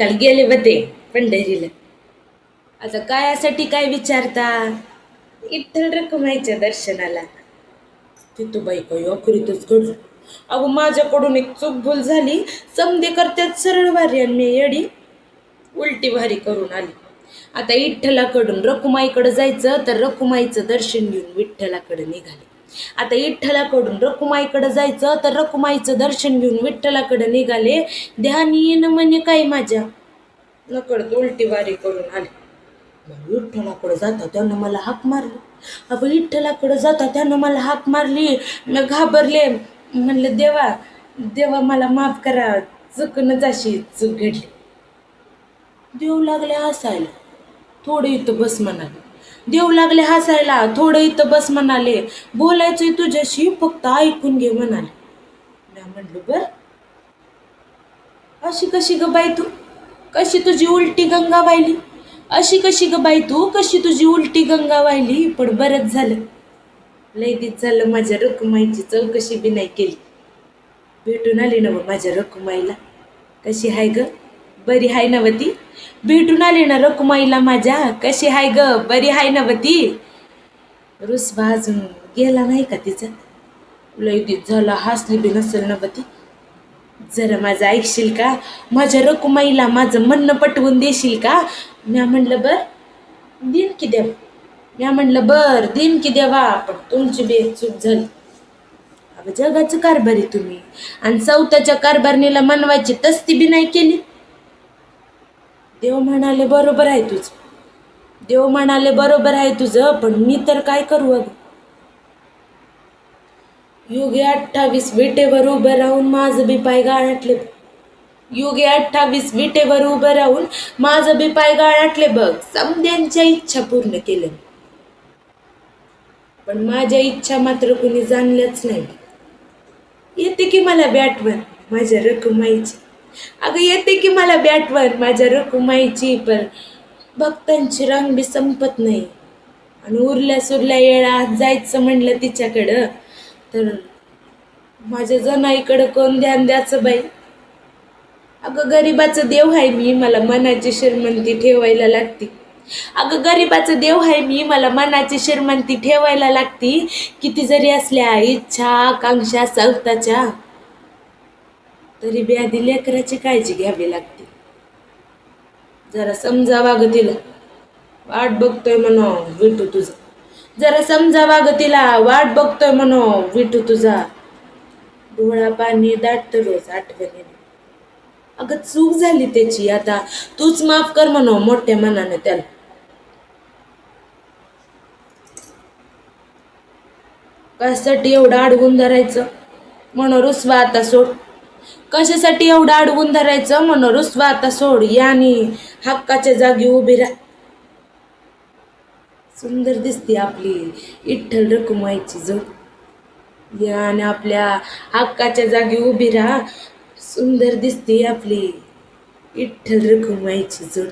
काल गेले बा ते पंढरीला. आता कायासाठी काय विचारता? विठ्ठल रखुमाईच्या दर्शनाला. तिथं बाई काही अखरीतच घडलं. अगो माझ्याकडून एक चूक भूल झाली. समधे करतात सरळ वारी आणि मी येडी उलटी भारी करून आली. आता विठ्ठलाकडून रखुमाईकडे जायचं तर रखुमाईचं दर्शन घेऊन विठ्ठलाकडे निघाले. आता विठ्ठलाकडून रखुमाईकडे जायचं तर रखुमाईचं दर्शन घेऊन विठ्ठलाकडे निघाले. ध्यान येणं म्हणे काय माझ्या नकळत उलटी वारी करून आले. विठ्ठलाकडे जाता त्यानं मला हाक मारली. अगं विठ्ठलाकडे जाता त्यानं मला हाक मारली. मी घाबरले. म्हणलं देवा देवा मला माफ करा, चुकूनच अशी चूक घडली. देव लागले हसायला, थोडं इथं बस म्हणाले. देव लागले हसायला, थोडं इथं बस म्हणाले. बोलायचंय तुझ्याशी, फक्त ऐकून घे म्हणाले. मी म्हणलं बर. अशी कशी ग बाई तू, कशी तुझी उलटी गंगा वाहिली? अशी कशी ग बाई तू, कशी तुझी उलटी गंगा वाहिली? पण बरंच झालं, लय दिवस झालं माझ्या रखुमाईची चौकशी बी नाही केली. भेटून आली ना माझ्या रखुमाईला. कशी हाय ग, बरी हाय नवती? भेटून आली ना रखुमाईला माझ्या. कशी हाय ग, बरी हाय नवती? रुसवा अजून गेला नाही का तिचा? लय दिवस झाला हसली बी नसेल नवती. जरा माझं ऐकशील का? माझ्या रखुमाईला माझं म्हणणं पटवून देशील का? म्या म्हणलं बर दिन की देव. म्या म्हणलं बर दिन की देवा, पण तुमची बी एक चूक झाली. अगं जगाचं कारभारी तुम्ही, आणि चौथ्याच्या कारभारणीला मनवायची तस्ती बी नाही केली. देव म्हणाले बरोबर आहे तुझं, देव म्हणाले बरोबर आहे तुझं, पण मी तर काय करू? अगं योगी 28 विटेवर उभं राहून माझं बी पाय गाळाटले. योगी 28 विटेवर उभं राहून माझं बी पाय गाळाटले बघ. समद्यांच्या इच्छा पूर्ण केल्या, पण माझ्या इच्छा मात्र कुणी जाणल्याच नाही. येते की मला बॅटवर माझ्या रखुमाईची. अगं येते की मला बॅटवर माझ्या रखुमाईची, पण भक्तांची रांग बी संपत नाही. आणि उरल्या सुरल्या येळा जायचं म्हणलं तिच्याकडं तर माझ्या जनाईकडं कोण ध्यान द्यायचं बाई? अगं गरीबाचं देव आहे मी, मला मनाची श्रीमंती ठेवायला लागती. अगं गरीबाचं देव आहे मी, मला मनाची श्रीमंती ठेवायला लागती. किती जरी असल्या इच्छा आकांक्षा स्वतःच्या, तरी बी आधी लेकराची काळजी घ्यावी लागते. जरा समजावा ग तिला, वाट बघतोय म्हणो विठू तुझा. जरा समजावा ग तिला, वाट बघतोय म्हणो विठू तुझा. डोळा पाणी दाटत रोज आठवणीने. अगं चूक झाली त्याची, आता तूच माफ कर म्हणो मोठ्या मनाने त्याला. कशासाठी एवढं अडवून धरायचं? म्हणून रुसवा आता सोड. कशासाठी एवढं अडवून धरायचं? म्हणून रुसवा आता सोड. यानी हक्काच्या जागी उभी राहा. सुंदर दिसते आपली विठ्ठल रखुमाईची जोड. याने आपल्या हक्काच्या जागी उभी राहा. सुंदर दिसते आपली विठ्ठल रखुमाईची जोड.